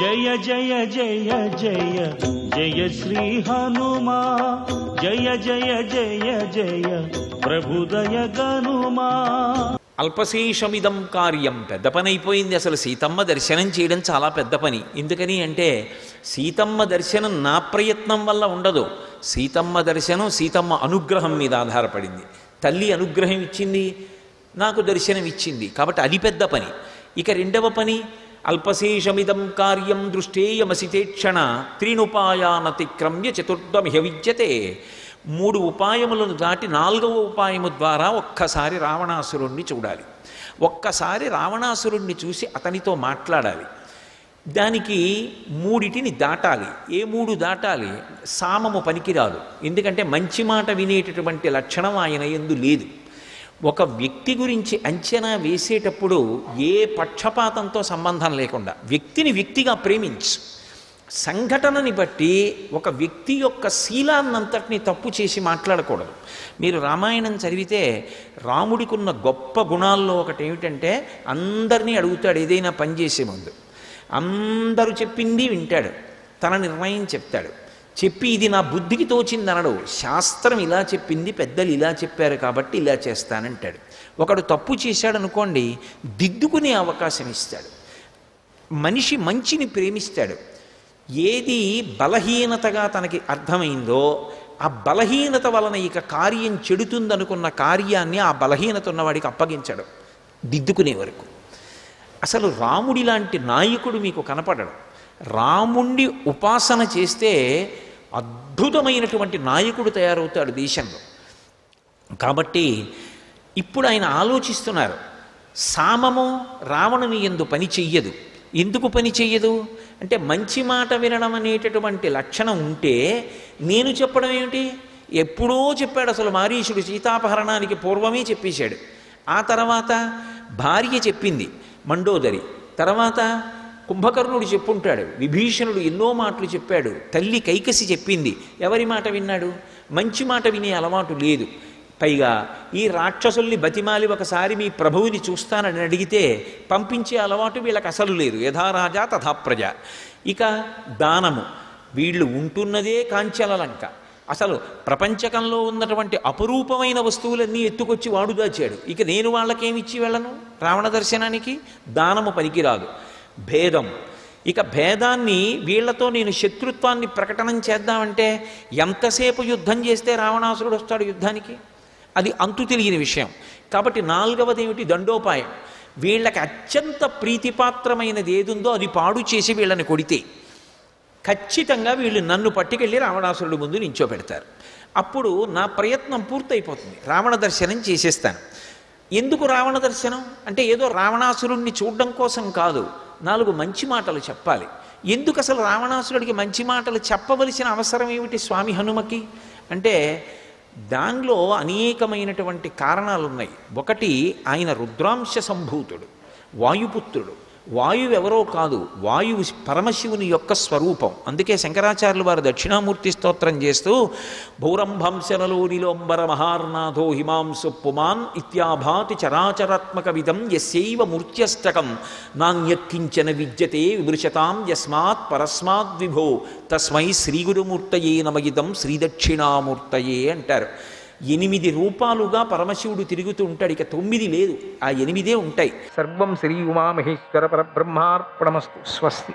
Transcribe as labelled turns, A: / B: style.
A: జయ జయ జయ జయ జయ శ్రీ హనుమా, జయ జయ జయ జయ ప్రభుదయ గనుమా.
B: అల్పశేషమిదం కార్యం, పెద్ద పని అయిపోయింది. అసలు సీతమ్మ దర్శనం చేయడం చాలా పెద్ద పని. ఎందుకని అంటే సీతమ్మ దర్శనం నా ప్రయత్నం వల్ల ఉండదు. సీతమ్మ దర్శనం సీతమ్మ అనుగ్రహం మీద ఆధారపడింది. తల్లి అనుగ్రహం ఇచ్చింది, నాకు దర్శనం ఇచ్చింది, కాబట్టి అది పెద్ద పని. ఇక రెండవ పని, అల్పశేషమిదం కార్యం దృష్టేయమసితేక్షణ త్రీనుపాయానతిక్రమ్య చతుర్థమిహ విద్యతే. 3 ఉపాయములను దాటి 4వ ఉపాయము ద్వారా ఒక్కసారి రావణాసురుణ్ణి చూడాలి. ఒక్కసారి రావణాసురుణ్ణి చూసి అతనితో మాట్లాడాలి. దానికి 3టిని దాటాలి. ఏ 3 దాటాలి? సామము పనికిరాదు. ఎందుకంటే మంచి మాట వినేటటువంటి లక్షణం ఆయన యందు లేదు. ఒక వ్యక్తి గురించి అంచనా వేసేటప్పుడు ఏ పక్షపాతంతో సంబంధం లేకుండా వ్యక్తిని వ్యక్తిగా ప్రేమించు. సంఘటనని బట్టి ఒక వ్యక్తి యొక్క శీలాన్నంతటినీ తప్పు చేసి మాట్లాడకూడదు. మీరు రామాయణం చదివితే రాముడికి ఉన్న గొప్ప గుణాల్లో ఒకటి ఏమిటంటే అందరినీ అడుగుతాడు ఏదైనా పని చేసే ముందు. అందరూ చెప్పింది వింటాడు, తన నిర్ణయం చెప్తాడు. చెప్పి ఇది నా బుద్ధికి తోచిందనడు. శాస్త్రం ఇలా చెప్పింది, పెద్దలు ఇలా చెప్పారు కాబట్టి ఇలా చేస్తానంటాడు. ఒకడు తప్పు చేశాడనుకోండి, దిద్దుకునే అవకాశం ఇస్తాడు. మనిషి మంచిని ప్రేమిస్తాడు. ఏది బలహీనతగా తనకి అర్థమైందో ఆ బలహీనత వలన ఇక కార్యం చెడుతుందనుకున్న కార్యాన్ని ఆ బలహీనత ఉన్నవాడికి అప్పగించడం దిద్దుకునే వరకు. అసలు రాముడి లాంటి నాయకుడు మీకు కనపడడం. రాముణ్ణి ఉపాసన చేస్తే అద్భుతమైనటువంటి నాయకుడు తయారవుతాడు దేశంలో. కాబట్టి ఇప్పుడు ఆయన ఆలోచిస్తున్నారు, సామము రావణుని యందు పని చెయ్యదు. ఎందుకు పని చెయ్యదు అంటే మంచి మాట వినడం అనేటటువంటి లక్షణం ఉంటే నేను చెప్పడం ఏమిటి? ఎప్పుడో చెప్పాడు. అసలు మారీషుడు సీతాపహరణానికి పూర్వమే చెప్పేశాడు. ఆ తర్వాత భార్య చెప్పింది మండోదరి, తర్వాత కుంభకర్ణుడు చెప్పుంటాడు, విభీషణుడు ఎన్నో మాటలు చెప్పాడు, తల్లి కైకసి చెప్పింది. ఎవరి మాట విన్నాడు? మంచి మాట వినే అలవాటు లేదు. పైగా ఈ రాక్షసుల్ని బతిమాలి ఒకసారి మీ ప్రభువుని చూస్తానని అడిగితే పంపించే అలవాటు వీళ్ళకి అసలు లేదు. యథారాజా తథా ప్రజ. ఇక దానము, వీళ్ళు ఉంటున్నదే కాంచల లంక. అసలు ప్రపంచకంలో ఉన్నటువంటి అపురూపమైన వస్తువులన్నీ ఎత్తుకొచ్చి వాడు దాచాడు. ఇక నేను వాళ్ళకేమిచ్చి వెళ్ళను? రావణ దర్శనానికి దానము పనికిరాదు. భేదం, ఇక భేదాన్ని వీళ్లతో నేను శత్రుత్వాన్ని ప్రకటనం చేద్దామంటే ఎంతసేపు యుద్ధం చేస్తే రావణాసురుడు వస్తాడు యుద్ధానికి? అది అంతు తెలియని విషయం. కాబట్టి 4వది ఏమిటి? దండోపాయం. వీళ్ళకి అత్యంత ప్రీతిపాత్రమైనది ఏదుందో అది పాడు చేసి వీళ్ళని కొడితే ఖచ్చితంగా వీళ్ళు నన్ను పట్టుకెళ్ళి రావణాసురుడి ముందు నించోపెడతారు. అప్పుడు నా ప్రయత్నం పూర్తయిపోతుంది, రావణ దర్శనం చేసేస్తాను. ఎందుకు రావణ దర్శనం అంటే ఏదో రావణాసురుణ్ణి చూడడం కోసం కాదు, 4 మంచి మాటలు చెప్పాలి. ఎందుకు అసలు రావణాసురుడికి మంచి మాటలు చెప్పవలసిన అవసరం ఏమిటి స్వామి హనుమకి అంటే దానిలో అనేకమైనటువంటి కారణాలు ఉన్నాయి. ఒకటి, ఆయన రుద్రాంశ సంభూతుడు, వాయుపుత్రుడు. వాయువు ఎవరో కాదు, వాయువు పరమశివుని యొక్క స్వరూపం. అందుకే శంకరాచార్యులు వారు దక్షిణామూర్తి స్తోత్రం చేస్తూ భౌరంభంశనలో నిలోంబర మహార్నాథో హిమాంసు పుమాన్ ఇత్యాభాతి చరాచరాత్మక విధం యస్యైవ మూర్త్యష్టకం నాణ్యత్కించన విద్యతే విమృశతాం యస్మాత్ పరస్మాద్ విభో తస్మై శ్రీగురుమూర్తయే నమయిదం శ్రీదక్షిణామూర్తయే అంటారు. 8 రూపాలుగా పరమశివుడు తిరుగుతూ ఉంటాడు. ఇక 9 లేదు, ఆ 8 ఉంటాయి. సర్వం శ్రీ ఉమామహేశ్వర పరబ్రహ్మార్పణమస్తు. స్వస్తి.